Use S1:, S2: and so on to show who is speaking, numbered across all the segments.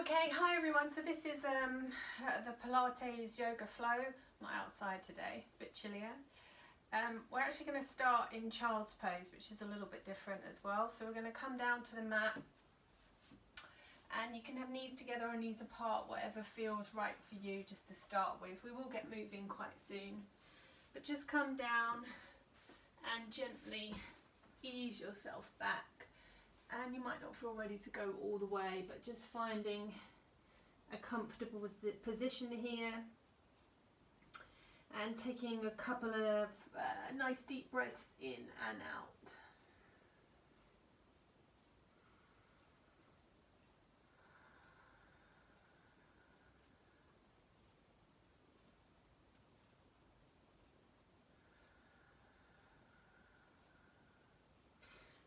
S1: Okay, hi everyone. So this is the Pilates yoga flow. I'm not outside today, it's a bit chillier. We're actually going to start in child's pose, which is a little bit different as well. So we're going to come down to the mat, and you can have knees together or knees apart, whatever feels right for you just to start with. We will get moving quite soon, but just come down and gently ease yourself back. And you might not feel ready to go all the way, but just finding a comfortable position here and taking a couple of nice deep breaths in and out.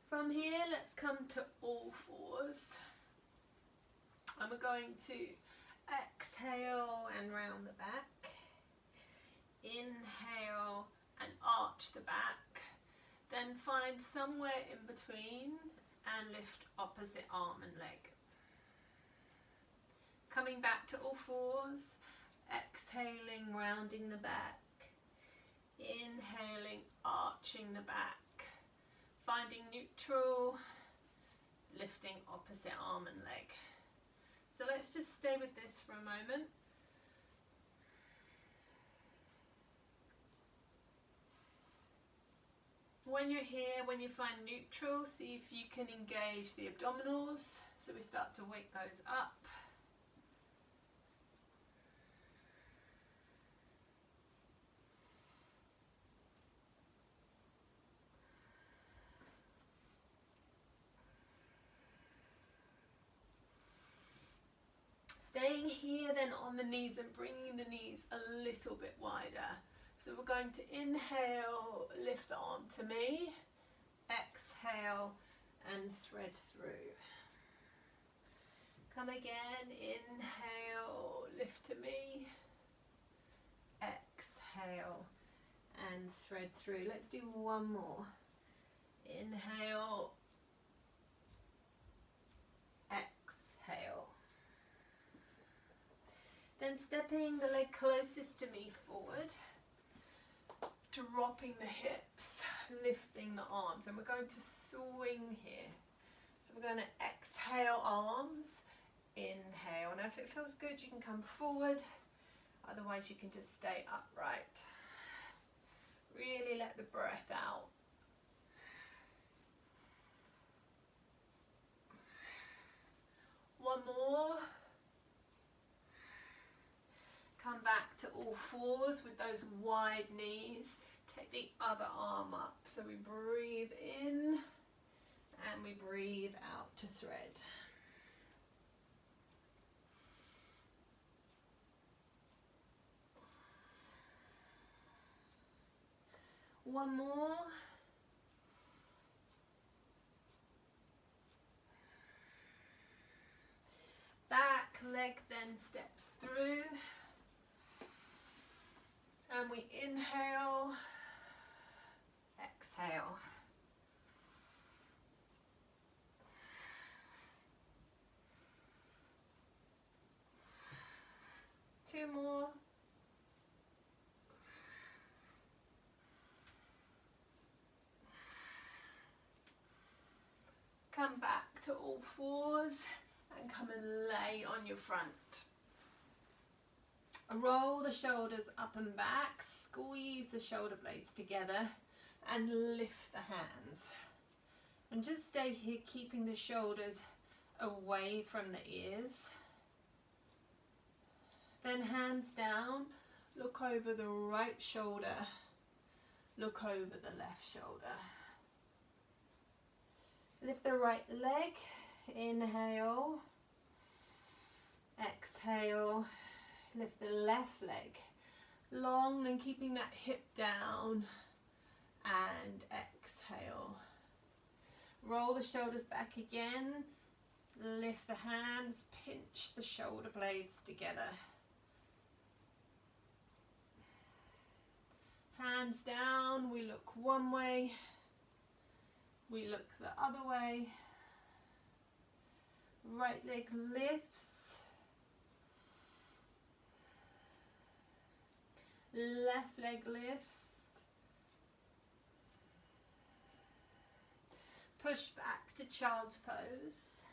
S1: From here, let's come to all fours, and we're going to exhale and round the back, inhale and arch the back, then find somewhere in between and lift opposite arm and leg. Coming back to all fours, exhaling, rounding the back, inhaling, arching the back, finding neutral, lifting opposite arm and leg. So let's just stay with this for a moment. When you're here, when you find neutral, see if you can engage the abdominals. So we start to wake those up. Staying here then on the knees and bringing the knees a little bit wider. So we're going to inhale, lift the arm to me, exhale and thread through. Come again, inhale, lift to me, exhale and thread through. Let's do one more. Inhale, exhale. Then stepping the leg closest to me forward, dropping the hips, lifting the arms, and we're going to swing here. So we're going to exhale arms, inhale. Now if it feels good, you can come forward, otherwise you can just stay upright. Really let the breath out. One more. Come back to all fours with those wide knees. Take the other arm up. So we breathe in and we breathe out to thread. One more. Back leg then steps through. And we inhale, exhale. Two more. Come back to all fours and come and lay on your front. Roll the shoulders up and back, squeeze the shoulder blades together and lift the hands. And just stay here, keeping the shoulders away from the ears. Then hands down, look over the right shoulder, look over the left shoulder. Lift the right leg, inhale, exhale. Lift the left leg long and keeping that hip down and exhale. Roll the shoulders back again, lift the hands, pinch the shoulder blades together. Hands down, we look one way, we look the other way. Right leg lifts, Left leg lifts. Push back to child's pose.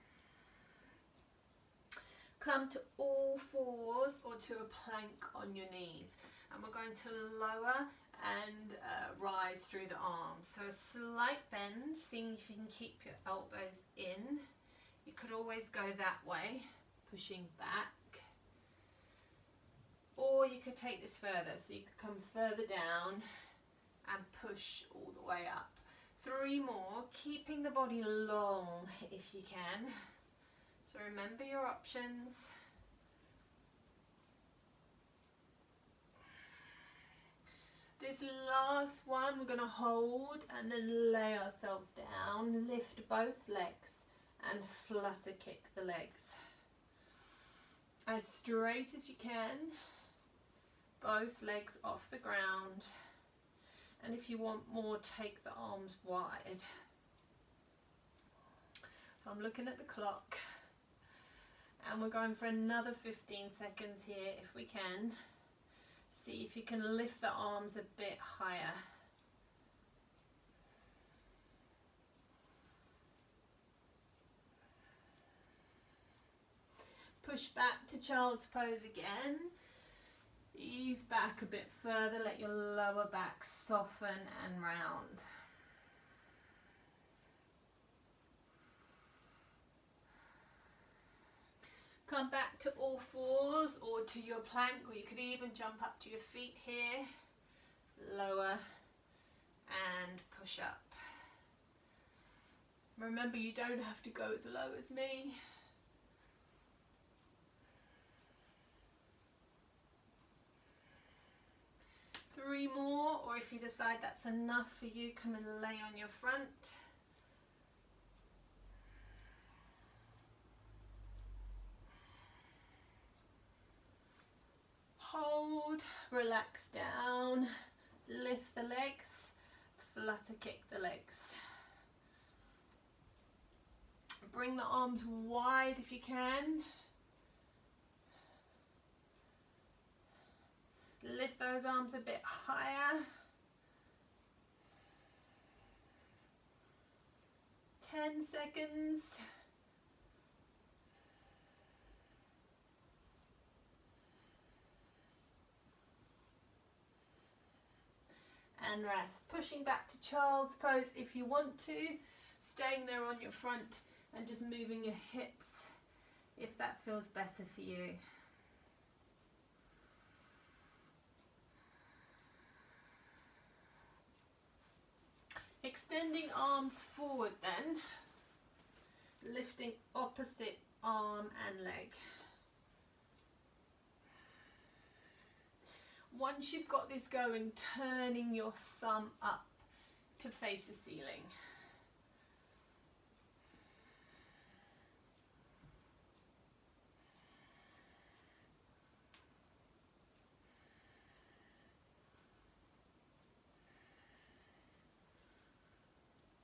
S1: Come to all fours or to a plank on your knees. And we're going to lower and rise through the arms. So a slight bend, seeing if you can keep your elbows in. You could always go that way, pushing back. Or you could take this further, so you could come further down and push all the way up. 3 more, keeping the body long if you can. So remember your options. This last one we're going to hold and then lay ourselves down, lift both legs and flutter kick the legs. As straight as you can, both legs off the ground. And if you want more, take the arms wide. So I'm looking at the clock and we're going for another 15 seconds here if we can. See if you can lift the arms a bit higher. Push back to child's pose again. Ease back a bit further, let your lower back soften and round. Come back to all fours or to your plank, or you could even jump up to your feet here. Lower and push up. Remember, you don't have to go as low as me. Three more, or if you decide that's enough for you, come and lay on your front. Hold, relax down, lift the legs, flutter kick the legs. Bring the arms wide if you can. Lift those arms a bit higher. 10 seconds. And rest. Pushing back to child's pose if you want to. Staying there on your front and just moving your hips if that feels better for you. Extending arms forward then, lifting opposite arm and leg. Once you've got this going, turning your thumb up to face the ceiling.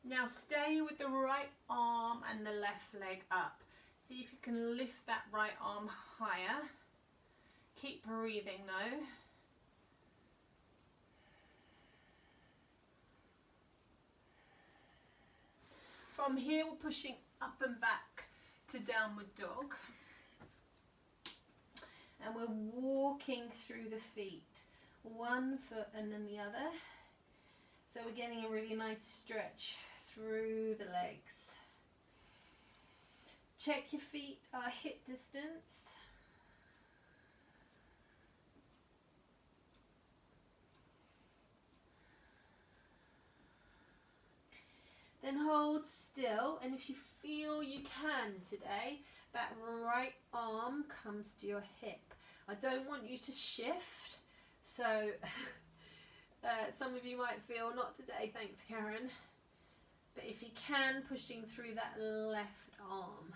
S1: Now stay with the right arm and the left leg up. See if you can lift that right arm higher. Keep breathing though. From here we're pushing up and back to downward dog. And we're walking through the feet. One foot and then the other. So we're getting a really nice stretch through the legs. Check your feet are hip distance. Then hold still, and if you feel you can today, that right arm comes to your hip. I don't want you to shift, so some of you might feel, not today, thanks Karen. But if you can, pushing through that left arm.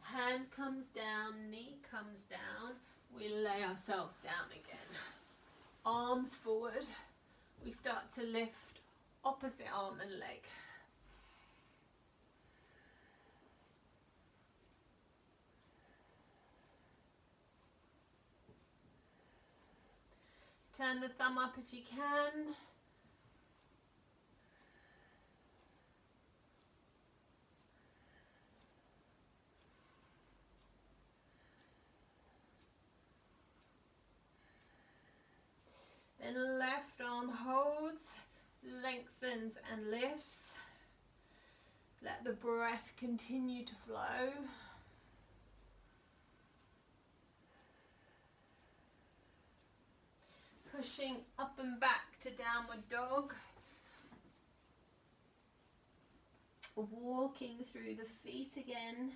S1: Hand comes down, knee comes down, we lay ourselves down again. Arms forward, we start to lift opposite arm and leg. Turn the thumb up if you can. Then left arm holds, lengthens and lifts. Let the breath continue to flow. Pushing up and back to downward dog. Walking through the feet again.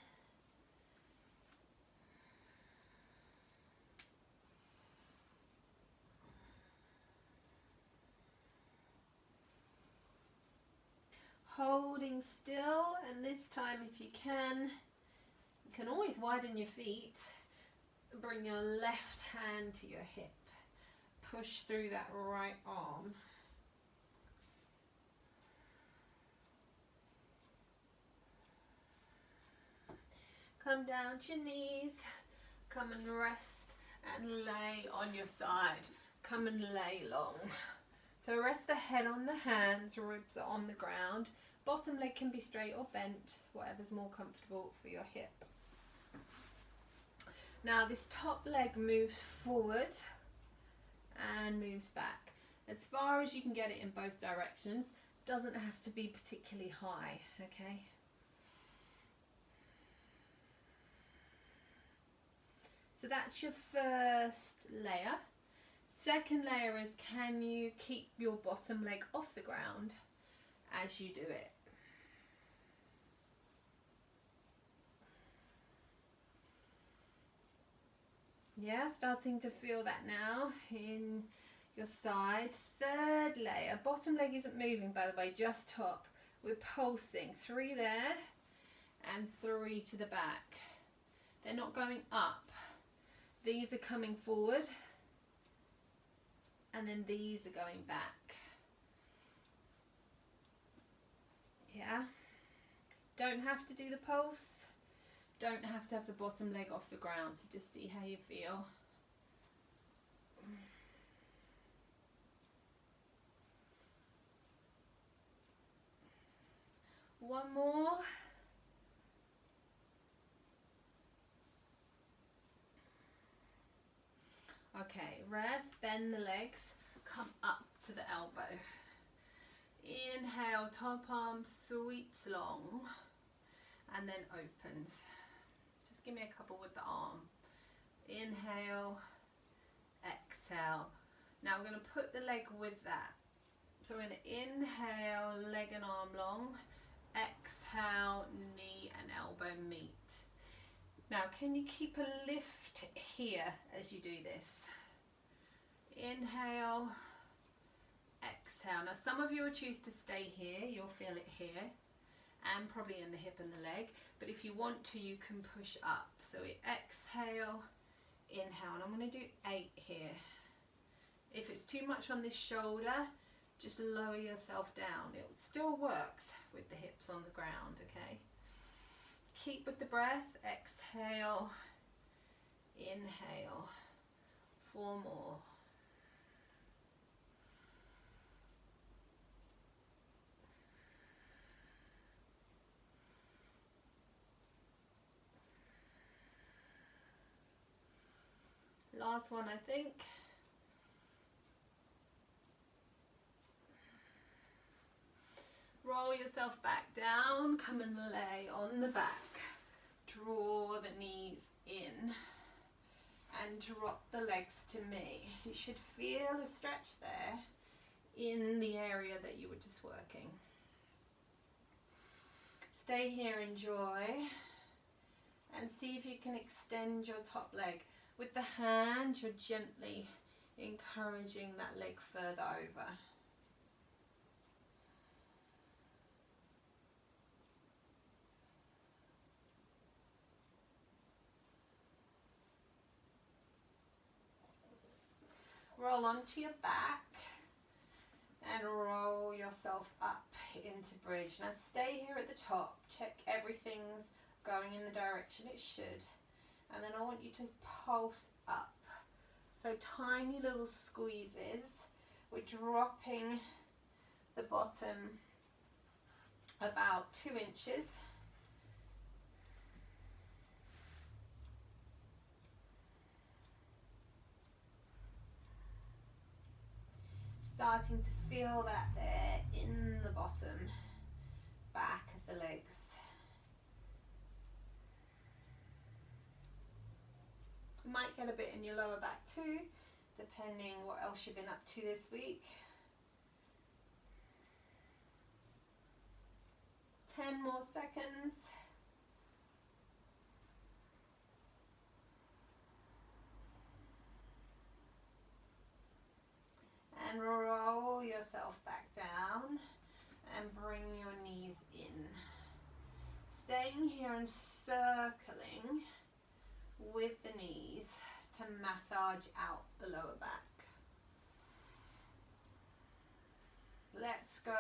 S1: Holding still, and this time if you can always widen your feet. Bring your left hand to your hip. Push through that right arm. Come down to your knees. Come and rest and lay on your side. Come and lay long. So rest the head on the hands, ribs are on the ground. Bottom leg can be straight or bent, whatever's more comfortable for your hip. Now this top leg moves forward and moves back. As far as you can get it in both directions. Doesn't have to be particularly high, okay? So that's your first layer. Second layer is, can you keep your bottom leg off the ground as you do it? Yeah, starting to feel that now in your side. Third layer, bottom leg isn't moving by the way, just top. We're pulsing 3 there and 3 to the back. They're not going up. These are coming forward. And then these are going back. Yeah. Don't have to do the pulse. Don't have to have the bottom leg off the ground. So just see how you feel. One more. Okay, rest, bend the legs, come up to the elbow. Inhale, top arm sweeps long and then opens. Just give me a couple with the arm. Inhale, exhale. Now we're going to put the leg with that. So we're going to inhale, leg and arm long. Exhale, knee and elbow meet. Now, can you keep a lift here as you do this? Inhale, exhale. Now, some of you will choose to stay here. You'll feel it here and probably in the hip and the leg. But if you want to, you can push up. So we exhale, inhale. And I'm going to do 8 here. If it's too much on this shoulder, just lower yourself down. It still works with the hips on the ground, okay? Keep with the breath. Exhale, inhale. 4 more. Last one, I think. Roll yourself back down, come and lay on the back. Draw the knees in and drop the legs to me. You should feel a stretch there in the area that you were just working. Stay here, enjoy, and see if you can extend your top leg. With the hand, you're gently encouraging that leg further over. Roll onto your back and roll yourself up into bridge. Now stay here at the top, check everything's going in the direction it should, and then I want you to pulse up. So tiny little squeezes. We're dropping the bottom about 2 inches. Starting to feel that there in the bottom back of the legs. You might get a bit in your lower back too, depending what else you've been up to this week. 10 more seconds. And roll yourself back down and bring your knees in. Staying here and circling with the knees to massage out the lower back. Let's go.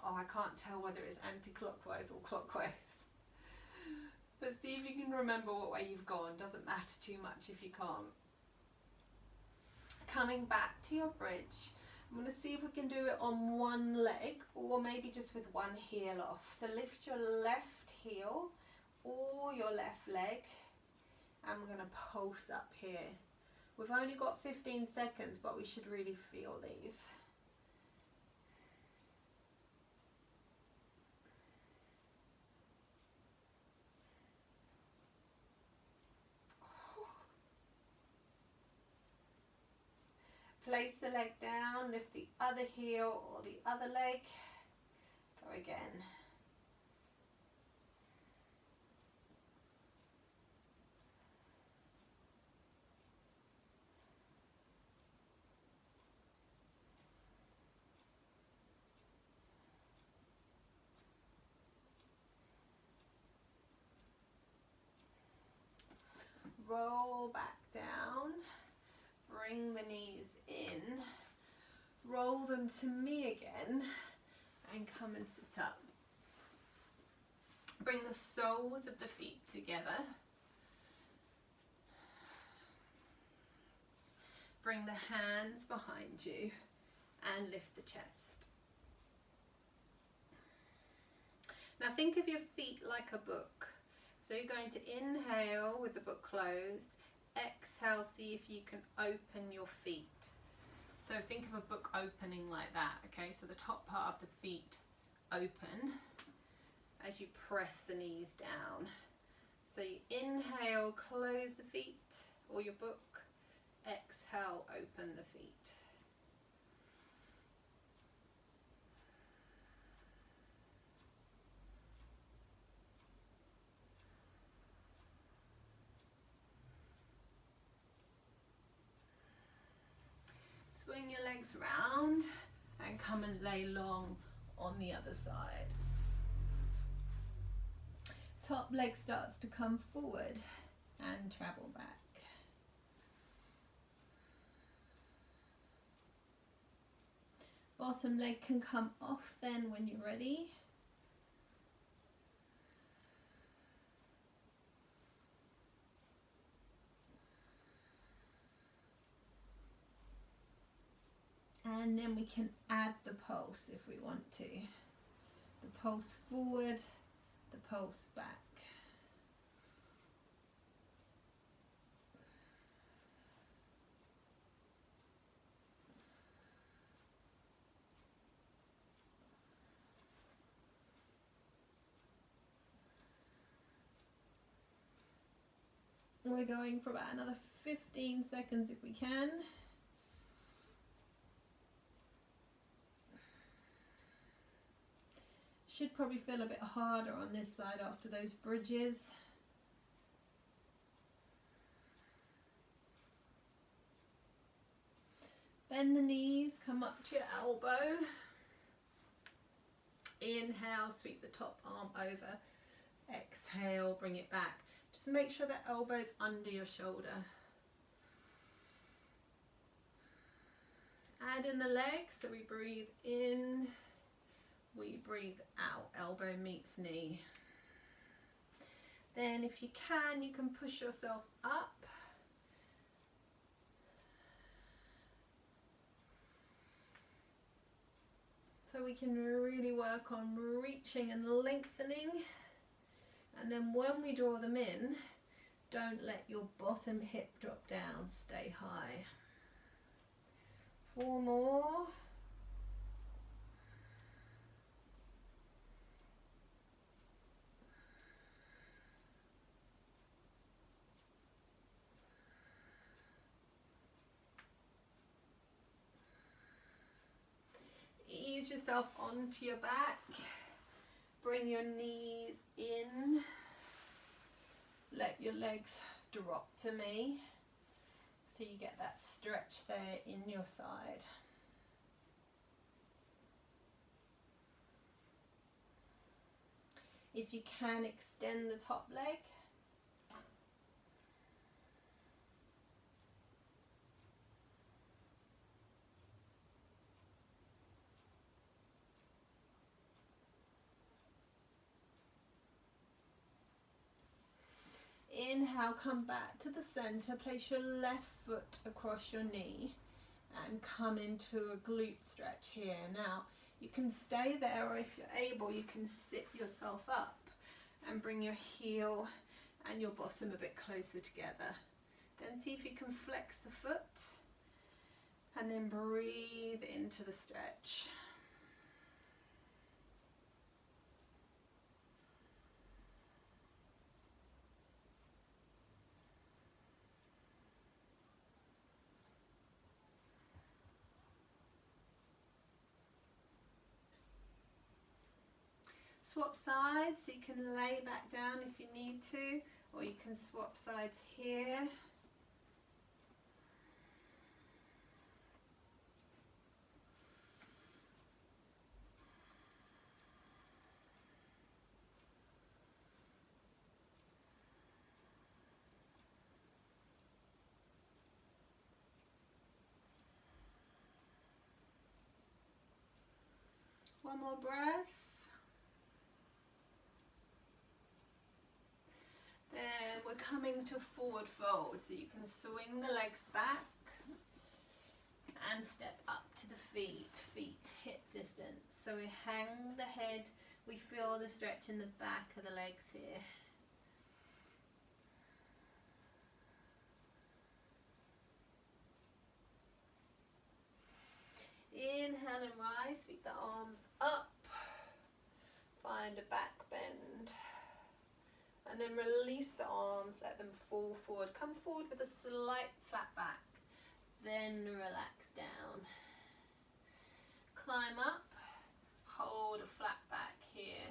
S1: Oh, I can't tell whether it's anti-clockwise or clockwise. But see if you can remember what way you've gone. Doesn't matter too much if you can't. Coming back to your bridge. I'm going to see if we can do it on one leg or maybe just with one heel off. So lift your left heel or your left leg and we're going to pulse up here. We've only got 15 seconds, but we should really feel these. Place the leg down, lift the other heel or the other leg. Go again. Roll back down. Bring the knees in, roll them to me again and come and sit up. Bring the soles of the feet together. Bring the hands behind you and lift the chest. Now think of your feet like a book. So you're going to inhale with the book closed. Exhale, see if you can open your feet. So think of a book opening like that, okay? So the top part of the feet open as you press the knees down. So you inhale, close the feet or your book. Exhale, open the feet. Swing your legs round and come and lay long on the other side. Top leg starts to come forward and travel back. Bottom leg can come off then when you're ready. And then we can add the pulse if we want to. The pulse forward, the pulse back. We're going for about another 15 seconds if we can. Should probably feel a bit harder on this side after those bridges. Bend the knees, come up to your elbow. Inhale, sweep the top arm over. Exhale, bring it back. Just make sure that elbow's under your shoulder. Add in the legs, so we breathe in. We breathe out, elbow meets knee. Then if you can push yourself up So we can really work on reaching and lengthening. And then when we draw them in, don't let your bottom hip drop down, stay high. 4 more. Ease yourself onto your back. Bring your knees in. Let your legs drop to me. So you get that stretch there in your side. If you can, extend the top leg. Inhale, come back to the center, place your left foot across your knee and come into a glute stretch here. Now, you can stay there, or if you're able, you can sit yourself up and bring your heel and your bottom a bit closer together. Then see if you can flex the foot and then breathe into the stretch. Swap sides, so you can lay back down if you need to, or you can swap sides here. One more breath. Then we're coming to forward fold, so you can swing the legs back and step up to the feet hip distance. So we hang the head, we feel the stretch in the back of the legs here. Inhale and rise, sweep the arms up, find a back bend. And then release the arms, let them fall forward. Come forward with a slight flat back. Then relax down. Climb up, hold a flat back here.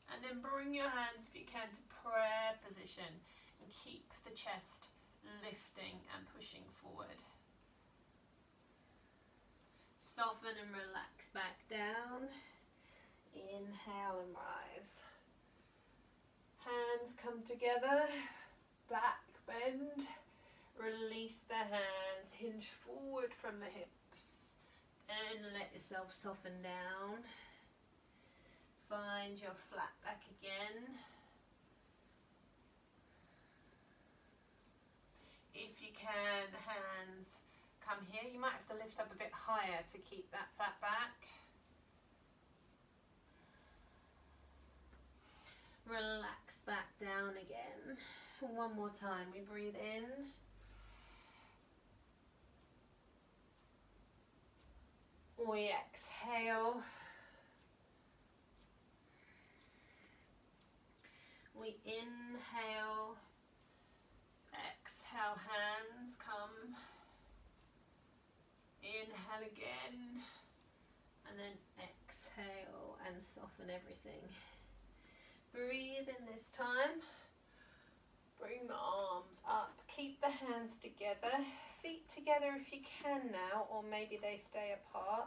S1: And then bring your hands, if you can, to prayer position. And keep the chest lifting and pushing forward. Soften and relax back down. Inhale and rise. Hands come together, back bend, release the hands, hinge forward from the hips, and let yourself soften down. Find your flat back again. If you can, hands come here. You might have to lift up a bit higher to keep that flat back. Relax back down again. One more time, we breathe in. We exhale. We inhale. Exhale, hands come. Inhale again. And then exhale and soften everything. Breathe in this time. Bring the arms up. Keep the hands together. Feet together if you can now, or maybe they stay apart.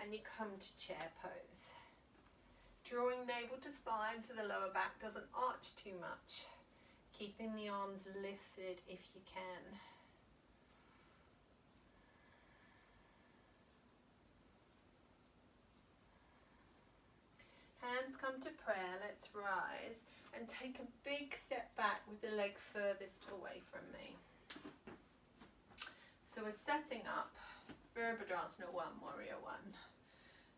S1: And you come to chair pose. Drawing navel to spine so the lower back doesn't arch too much. Keeping the arms lifted if you can. Hands come to prayer, let's rise and take a big step back with the leg furthest away from me. So we're setting up Virabhadrasana 1, Warrior 1.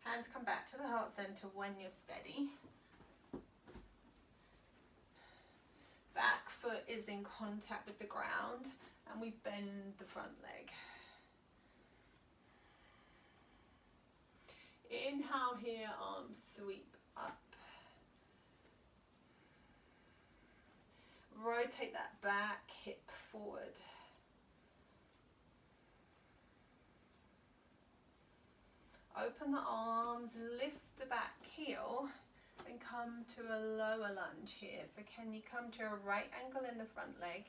S1: Hands come back to the heart center when you're steady. Back foot is in contact with the ground and we bend the front leg. Inhale here, arms sweep up. Rotate that back hip forward. Open the arms, lift the back heel and come to a lower lunge here. So can you come to a right angle in the front leg?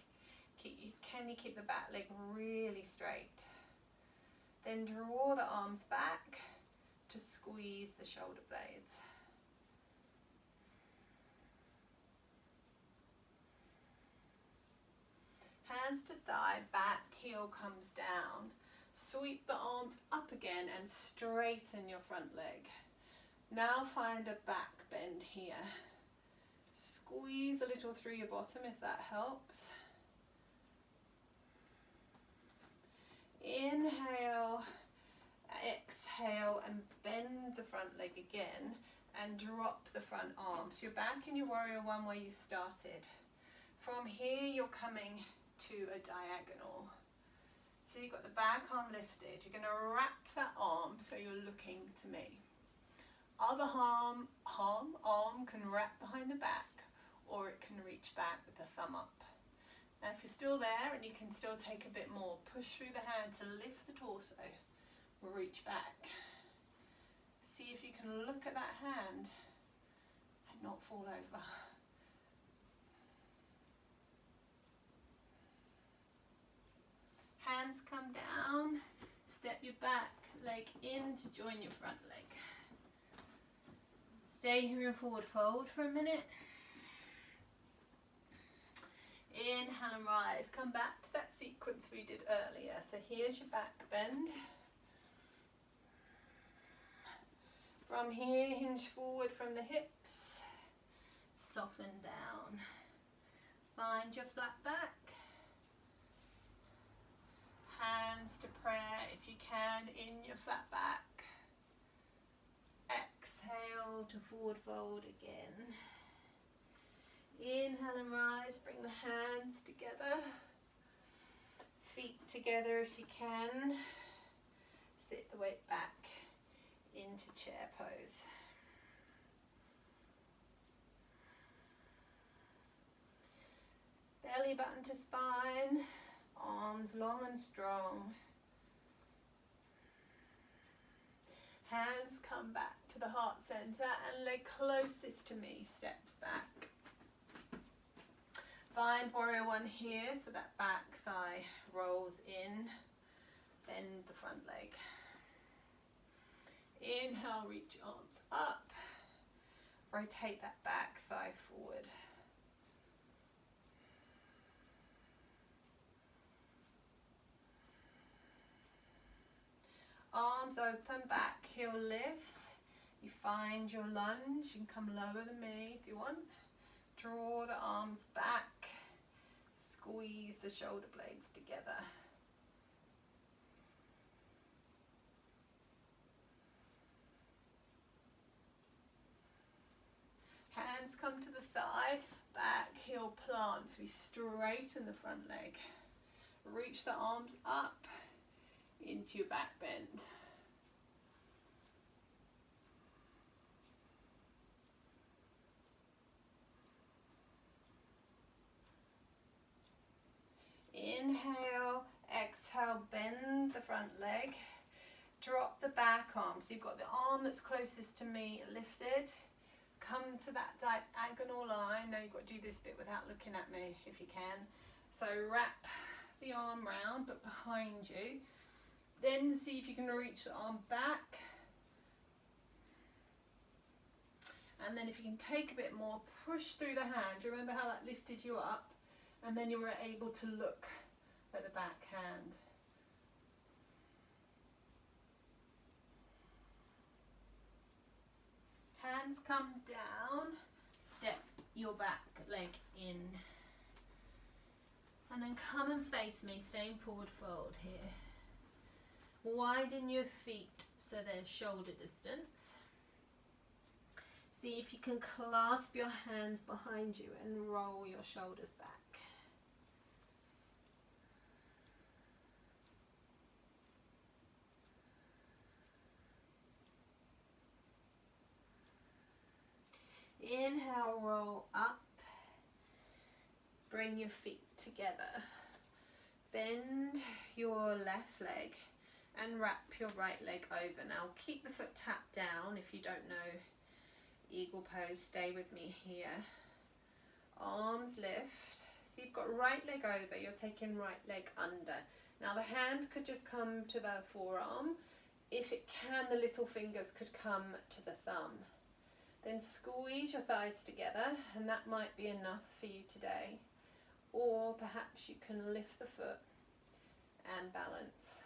S1: Can you keep the back leg really straight? Then draw the arms back to squeeze the shoulder blades. Hands to thigh, back heel comes down. Sweep the arms up again and straighten your front leg. Now find a back bend here. Squeeze a little through your bottom if that helps. Inhale, exhale and bend the front leg again and drop the front arm. So you're back in your Warrior 1 where you started. From here you're coming to a diagonal. So you've got the back arm lifted. You're going to wrap that arm so you're looking to me. Other arm can wrap behind the back or it can reach back with the thumb up. Now if you're still there and you can still take a bit more, push through the hand to lift the torso. Reach back. See if you can look at that hand and not fall over. Hands come down, step your back leg in to join your front leg. Stay here in forward fold for a minute. Inhale and rise. Come back to that sequence we did earlier. So here's your back bend. From here, hinge forward from the hips. Soften down. Find your flat back. Hands to prayer if you can in your flat back. Exhale to forward fold again. Inhale and rise, bring the hands together. Feet together if you can. Sit the weight back into chair pose. Belly button to spine. Arms long and strong. Hands come back to the heart center and leg closest to me steps back. Find Warrior 1 here so that back thigh rolls in. Bend the front leg. Inhale, reach arms up. Rotate that back thigh forward. Arms open, back heel lifts. You find your lunge. You can come lower than me if you want. Draw the arms back. Squeeze the shoulder blades together. Hands come to the thigh. Back heel plants. We straighten the front leg. Reach the arms up into your back bend. Inhale, exhale, bend the front leg. Drop the back arm. So you've got the arm that's closest to me lifted. Come to that diagonal line. Now you've got to do this bit without looking at me if you can. So wrap the arm round but behind you. Then see if you can reach the arm back. And then if you can take a bit more, push through the hand. Do you remember how that lifted you up? And then you were able to look at the back hand. Hands come down. Step your back leg in. And then come and face me, staying forward fold here. Widen your feet so they're shoulder distance. See if you can clasp your hands behind you and roll your shoulders back. Inhale, roll up. Bring your feet together. Bend your left leg and wrap your right leg over. Now keep the foot tapped down. If you don't know eagle pose, stay with me here. Arms lift. So you've got right leg over, you're taking right leg under. Now the hand could just come to the forearm. If it can, the little fingers could come to the thumb. Then squeeze your thighs together, and that might be enough for you today. Or perhaps you can lift the foot and balance.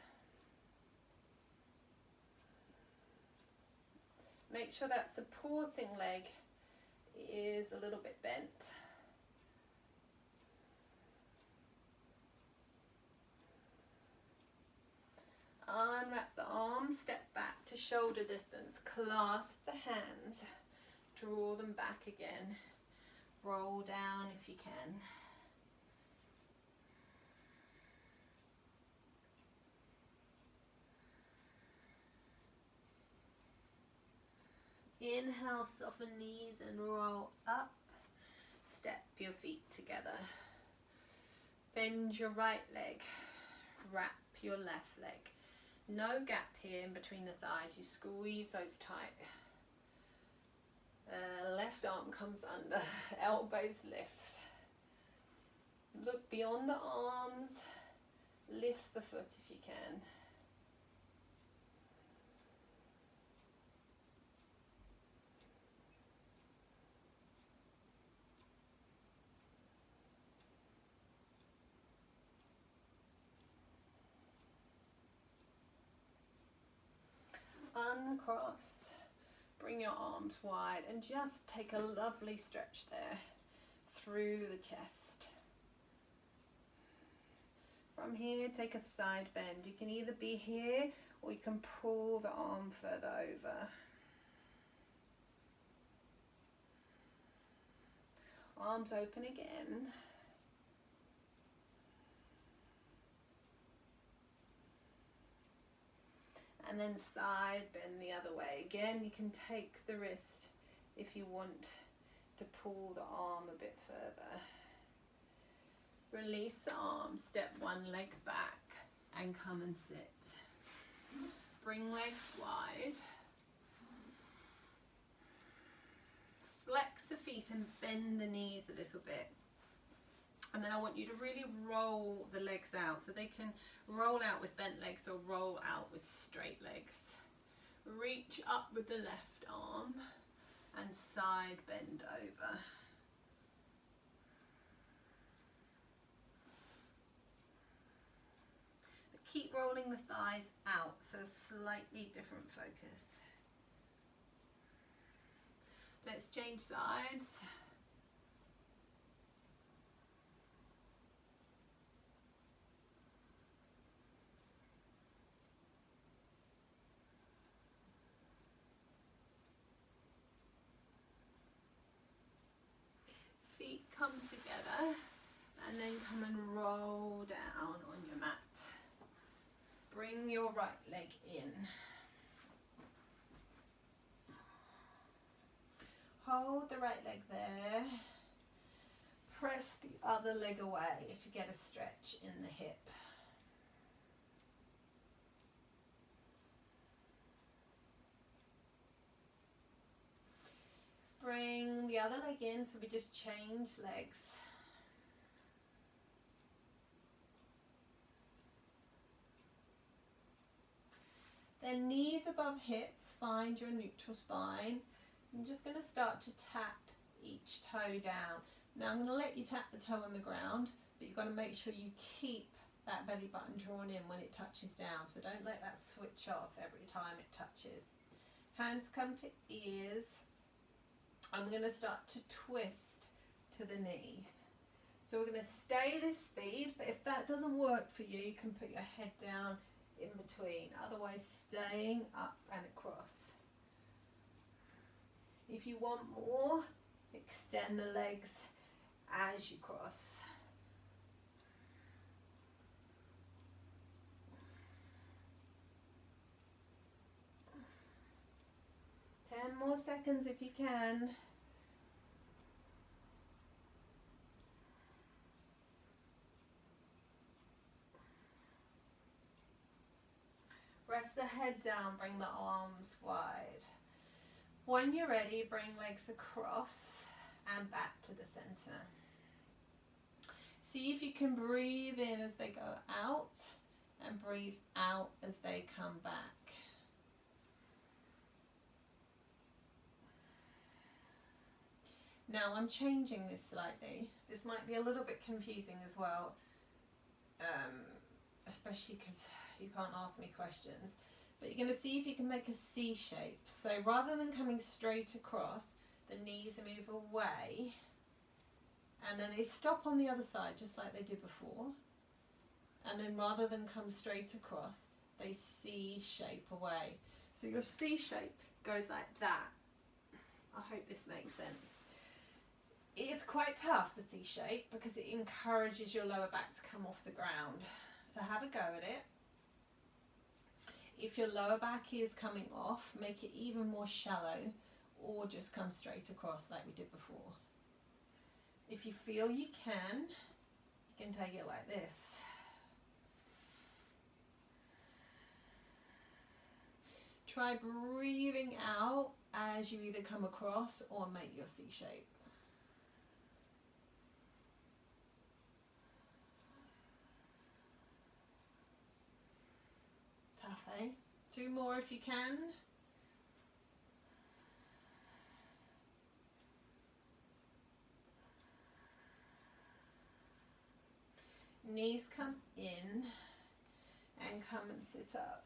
S1: Make sure that supporting leg is a little bit bent. Unwrap the arms, step back to shoulder distance, clasp the hands. Draw them back again. Roll down if you can. Inhale, soften knees and roll up. Step your feet together. Bend your right leg. Wrap your left leg. No gap here in between the thighs. You squeeze those tight. Left arm comes under, elbows lift. Look beyond the arms, lift the foot if you can. Uncross. Bring your arms wide and just take a lovely stretch there through the chest. From here, take a side bend. You can either be here or you can pull the arm further over. Arms open again. And then side bend the other way. Again, you can take the wrist if you want to pull the arm a bit further. Release the arm, step one leg back and come and sit. Bring legs wide. Flex the feet and bend the knees a little bit. And then I want you to really roll the legs out so they can roll out with bent legs or roll out with straight legs. Reach up with the left arm and side bend over. But keep rolling the thighs out, so slightly different focus. Let's change sides. Feet come together and then come and roll down on your mat. Bring your right leg in. Hold the right leg there. Press the other leg away to get a stretch in the hip. Bring the other leg in, so we just change legs. Then knees above hips, find your neutral spine. I'm just going to start to tap each toe down. Now I'm going to let you tap the toe on the ground, but you've got to make sure you keep that belly button drawn in when it touches down. So don't let that switch off every time it touches. Hands come to ears. I'm going to start to twist to the knee. So we're going to stay this speed, but if that doesn't work for you, you can put your head down in between, otherwise staying up and across. If you want more, extend the legs as you cross. More seconds if you can. Rest the head down, bring the arms wide. When you're ready, bring legs across and back to the center. See if you can breathe in as they go out and breathe out as they come back. Now I'm changing this slightly. This might be a little bit confusing as well, especially because you can't ask me questions. But you're going to see if you can make a C shape. So rather than coming straight across, the knees move away and then they stop on the other side just like they did before. And then rather than come straight across, they C shape away. So your C shape goes like that. I hope this makes sense. It's quite tough, the C shape, because it encourages your lower back to come off the ground. So have a go at it. If your lower back is coming off, make it even more shallow, or just come straight across like we did before. If you feel you can take it like this. Try breathing out as you either come across or make your C shape. Tough, eh? 2 more if you can. Knees come in and come and sit up.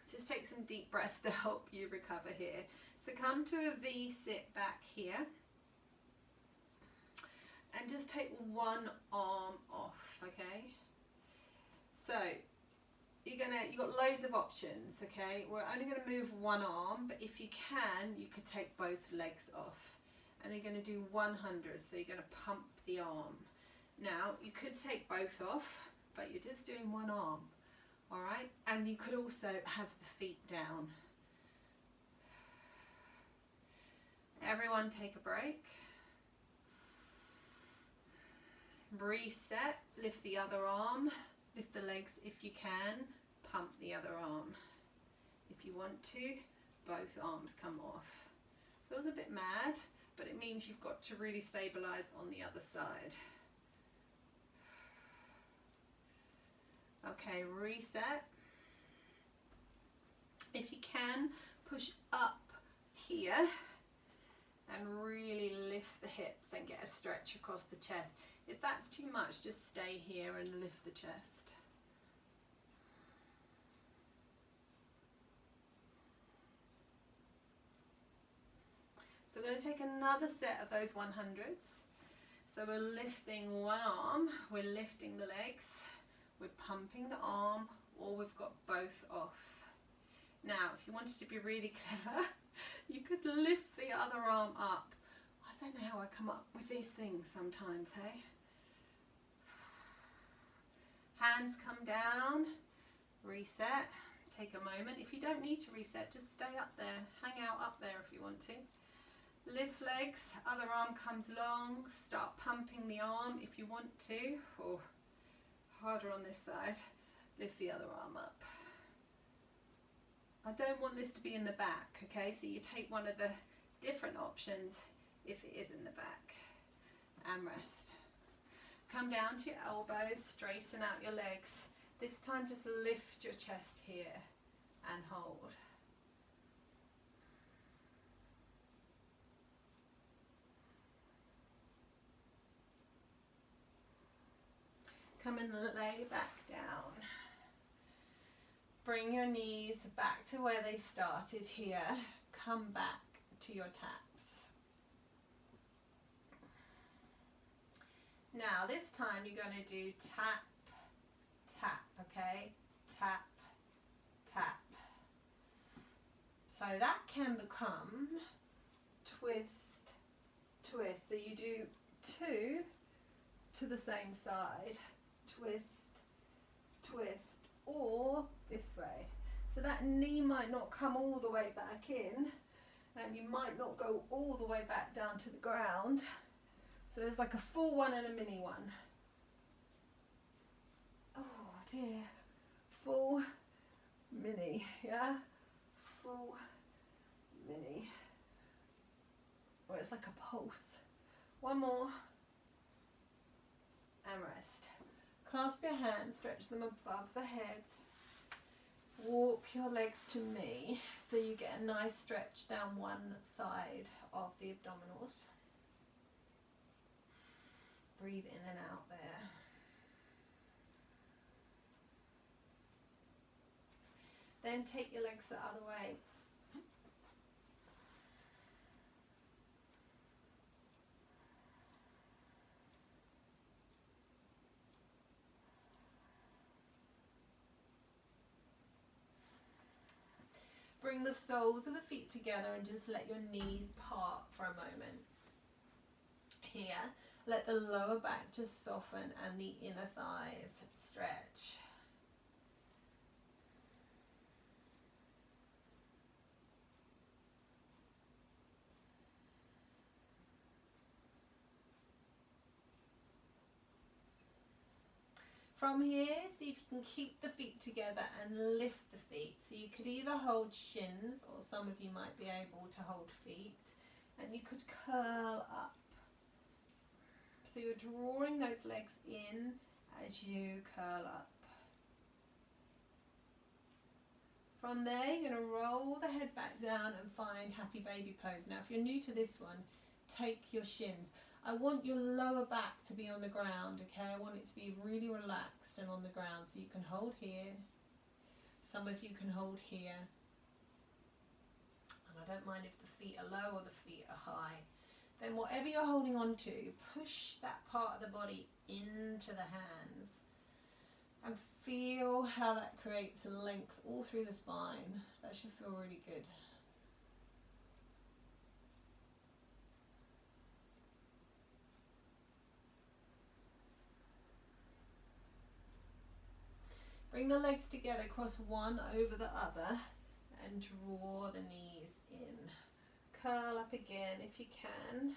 S1: Just take some deep breaths to help you recover here. So come to a V sit back here and just take one arm off, okay? So you've got loads of options, okay? We're only going to move one arm, but if you can, you could take both legs off. And you're going to do 100, so you're going to pump the arm. Now, you could take both off, but you're just doing one arm, all right? And you could also have the feet down. Everyone take a break. Reset, lift the other arm, lift the legs if you can, pump the other arm. If you want to, both arms come off. Feels a bit mad, but it means you've got to really stabilize on the other side. Okay, reset. If you can, push up here and really lift the hips and get a stretch across the chest. If that's too much, just stay here and lift the chest. So we're going to take another set of those 100s. So we're lifting one arm, we're lifting the legs, we're pumping the arm, or we've got both off. Now, if you wanted to be really clever, you could lift the other arm up. I don't know how I come up with these things sometimes, hey? Hands come down, reset, take a moment. If you don't need to reset, just stay up there, hang out up there if you want to. Lift legs, other arm comes long, start pumping the arm if you want to, or harder on this side, lift the other arm up. I don't want this to be in the back, okay, so you take one of the different options if it is in the back, and rest. Come down to your elbows, straighten out your legs. This time just lift your chest here and hold. Come and lay back down. Bring your knees back to where they started here. Come back to your taps. Now this time you're going to do tap, tap, okay? Tap, tap. So that can become twist, twist. So you do 2 to the same side, twist, twist, or this way. So that knee might not come all the way back in, and you might not go all the way back down to the ground. So there's like a full one and a mini one. Oh dear. Full, mini, yeah? Full, mini. Or it's like a pulse. One more. And rest. Clasp your hands, stretch them above the head. Walk your legs to me so you get a nice stretch down one side of the abdominals. Breathe in and out there. Then take your legs the other way. Bring the soles of the feet together and just let your knees part for a moment. Here, let the lower back just soften and the inner thighs stretch. From here, see if you can keep the feet together and lift the feet. So you could either hold shins, or some of you might be able to hold feet, and you could curl up. So you're drawing those legs in as you curl up. From there, you're going to roll the head back down and find happy baby pose. Now, if you're new to this one, take your shins. I want your lower back to be on the ground, okay? I want it to be really relaxed and on the ground. So you can hold here. Some of you can hold here. And I don't mind if the feet are low or the feet are high. Then whatever you're holding on to, push that part of the body into the hands. And feel how that creates a length all through the spine. That should feel really good. Bring the legs together, cross one over the other, and draw the knees in. Curl up again if you can.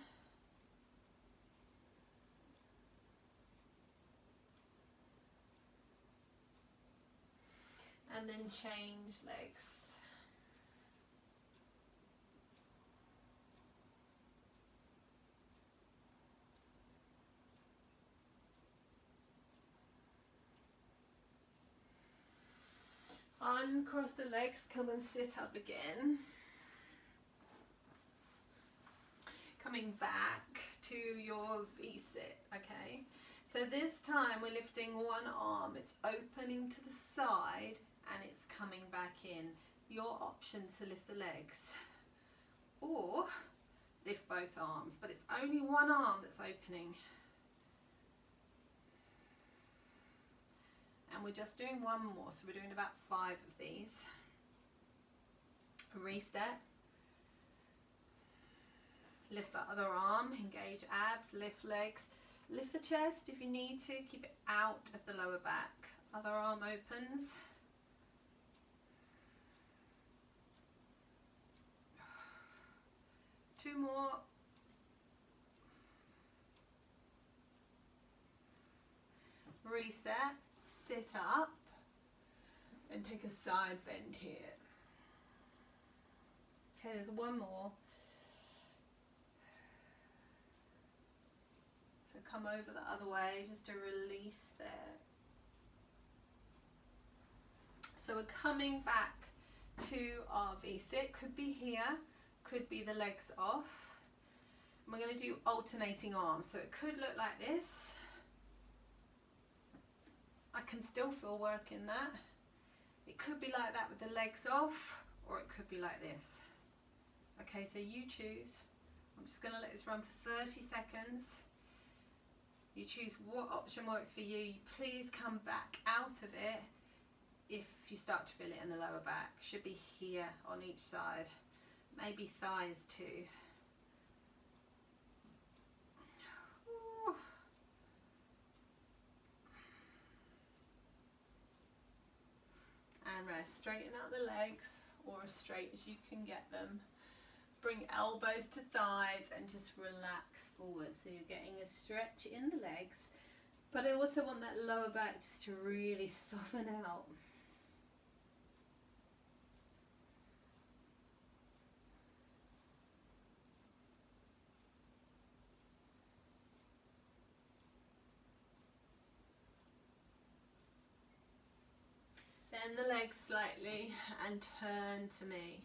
S1: And then change legs. Uncross the legs, come and sit up again. Coming back to your V-sit, okay? So this time we're lifting one arm, it's opening to the side and it's coming back in. Your option to lift the legs or lift both arms, but it's only one arm that's opening. And we're just doing one more, so we're doing about 5 of these. Reset. Lift the other arm, engage abs, lift legs. Lift the chest if you need to, keep it out of the lower back. Other arm opens. Two more. Reset, sit up, and take a side bend here. Okay, there's one more. So come over the other way just to release there. So we're coming back to our V-sit. Could be here, could be the legs off. And we're going to do alternating arms. So it could look like this. I can still feel work in that. It could be like that with the legs off, or it could be like this. Okay, so you choose. I'm just going to let this run for 30 seconds. You choose what option works for you. Please come back out of it if you start to feel it in the lower back. Should be here on each side, maybe thighs too. Ooh. And rest. Straighten out the legs, or as straight as you can get them. Bring elbows to thighs and just relax forward, so you're getting a stretch in the legs, but I also want that lower back just to really soften out. Bend the legs slightly and turn to me.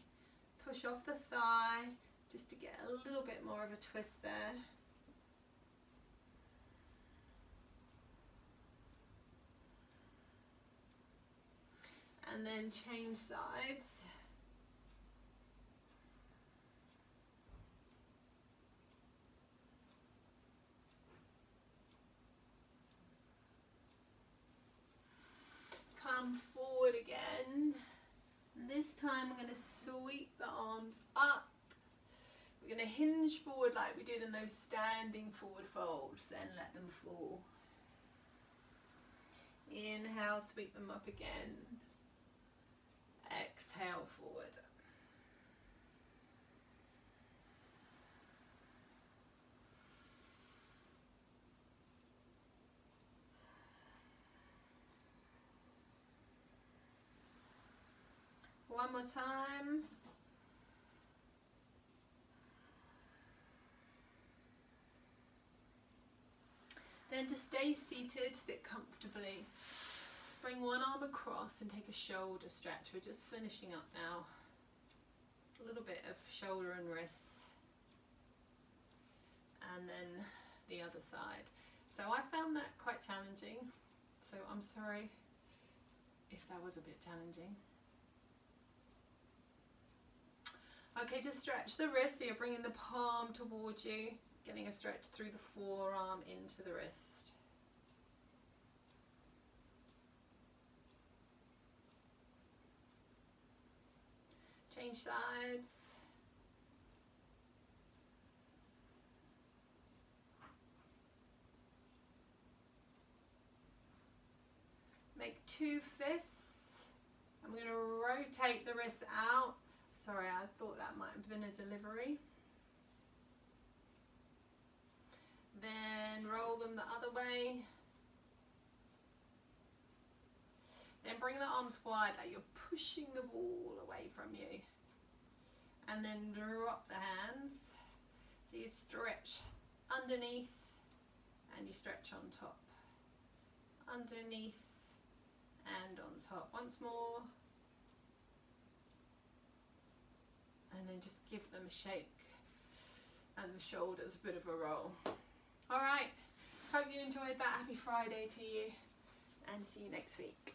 S1: Push off the thigh just to get a little bit more of a twist there. And then change sides. Come forward again. And this time we're going to sweep the arms up. We're going to hinge forward like we did in those standing forward folds, then let them fall. Inhale, sweep them up again. Exhale, forward. One more time. Then to stay seated, sit comfortably. Bring one arm across and take a shoulder stretch. We're just finishing up now. A little bit of shoulder and wrists. And then the other side. So I found that quite challenging. So I'm sorry if that was a bit challenging. Okay, just stretch the wrist, so you're bringing the palm towards you, getting a stretch through the forearm into the wrist. Change sides. Make two fists. I'm going to rotate the wrist out. Sorry, I thought that might have been a delivery. Then roll them the other way. Then bring the arms wide, like you're pushing the wall away from you. And then drop the hands. So you stretch underneath and you stretch on top. Underneath and on top. Once more. And then just give them a shake and the shoulders a bit of a roll. All right, hope you enjoyed that. Happy Friday to you and see you next week.